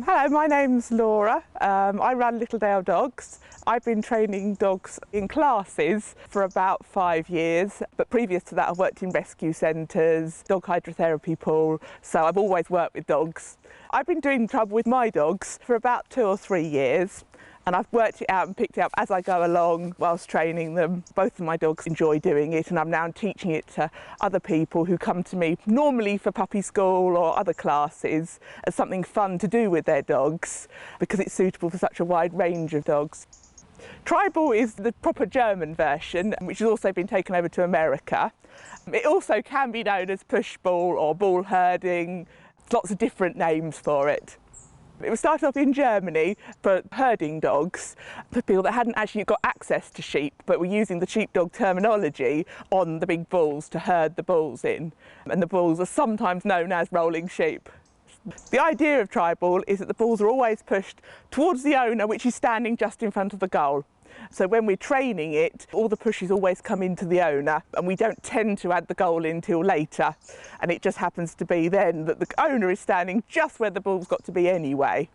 Hello, my name's Laura. I run Little Dale Dogs. I've been training dogs in classes for about 5 years, but previous to that I've worked in rescue centres, dog hydrotherapy pool, so I've always worked with dogs. I've been doing Treibball with my dogs for about 2 or 3 years, and I've worked it out and picked it up as I go along whilst training them. Both of my dogs enjoy doing it, and I'm now teaching it to other people who come to me, normally for puppy school or other classes, as something fun to do with their dogs, because it's suitable for such a wide range of dogs. Treibball is the proper German version, which has also been taken over to America. It also can be known as pushball or ball herding, lots of different names for it. It was started off in Germany for herding dogs, for people that hadn't actually got access to sheep, but were using the sheepdog terminology on the big bulls to herd the bulls in. And the bulls are sometimes known as rolling sheep. The idea of Treibball is that the balls are always pushed towards the owner, which is standing just in front of the goal. So when we're training it, all the pushes always come into the owner, and we don't tend to add the goal in till later. And it just happens to be then that the owner is standing just where the ball's got to be anyway.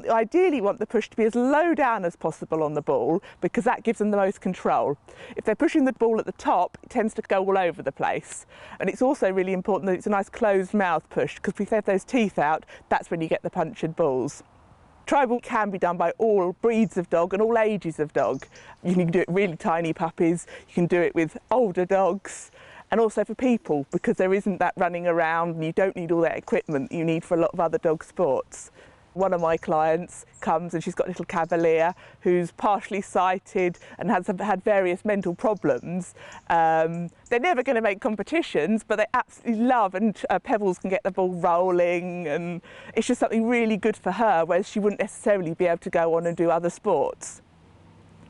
I ideally want the push to be as low down as possible on the ball, because that gives them the most control. If they're pushing the ball at the top, it tends to go all over the place. And it's also really important that it's a nice closed mouth push, because if they have those teeth out, that's when you get the punctured balls. Treibball can be done by all breeds of dog and all ages of dog. You can do it with really tiny puppies, you can do it with older dogs, and also for people, because there isn't that running around and you don't need all that equipment you need for a lot of other dog sports. One of my clients comes and she's got a little cavalier who's partially sighted and has had various mental problems. They're never going to make competitions, but they absolutely love, and Pebbles can get the ball rolling, and it's just something really good for her, whereas she wouldn't necessarily be able to go on and do other sports.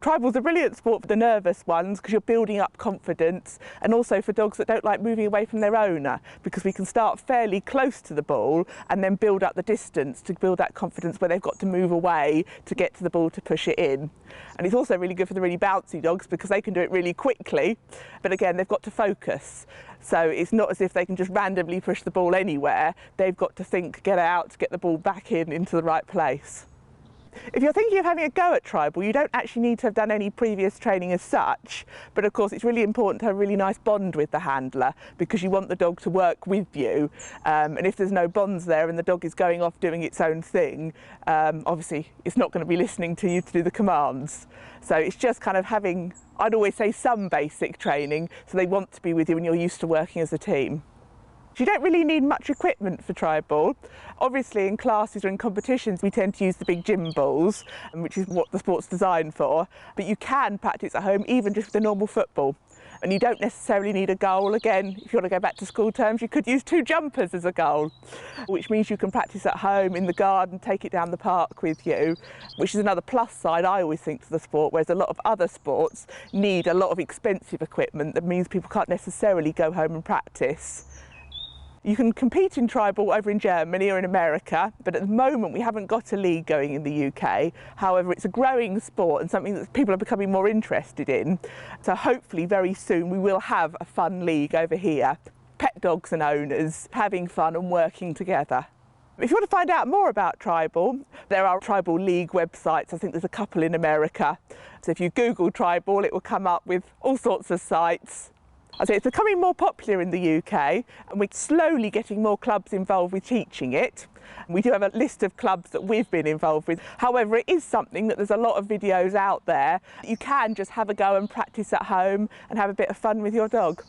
Treibball's a brilliant sport for the nervous ones, because you're building up confidence, and also for dogs that don't like moving away from their owner, because we can start fairly close to the ball and then build up the distance to build that confidence where they've got to move away to get to the ball to push it in. And it's also really good for the really bouncy dogs, because they can do it really quickly, but again they've got to focus. So it's not as if they can just randomly push the ball anywhere. They've got to think, get out, get the ball back into the right place. If you're thinking of having a go at Treibball, you don't actually need to have done any previous training as such, but of course it's really important to have a really nice bond with the handler, because you want the dog to work with you, and if there's no bonds there and the dog is going off doing its own thing, obviously it's not going to be listening to you to do the commands. So it's just kind of having, I'd always say, some basic training, so they want to be with you and you're used to working as a team. You don't really need much equipment for Treibball. Obviously in classes or in competitions we tend to use the big gym balls, which is what the sport's designed for, but you can practice at home even just with a normal football. And you don't necessarily need a goal. Again, if you want to go back to school terms, you could use 2 jumpers as a goal, which means you can practice at home, in the garden, take it down the park with you, which is another plus side I always think to the sport, whereas a lot of other sports need a lot of expensive equipment that means people can't necessarily go home and practice. You can compete in Treibball over in Germany or in America, but at the moment we haven't got a league going in the UK. However, it's a growing sport and something that people are becoming more interested in. So hopefully very soon we will have a fun league over here. Pet dogs and owners having fun and working together. If you want to find out more about Treibball, there are Treibball League websites. I think there's a couple in America. So if you Google Treibball, it will come up with all sorts of sites. I say it's becoming more popular in the UK, and we're slowly getting more clubs involved with teaching it. We do have a list of clubs that we've been involved with. However, it is something that there's a lot of videos out there. You can just have a go and practice at home and have a bit of fun with your dog.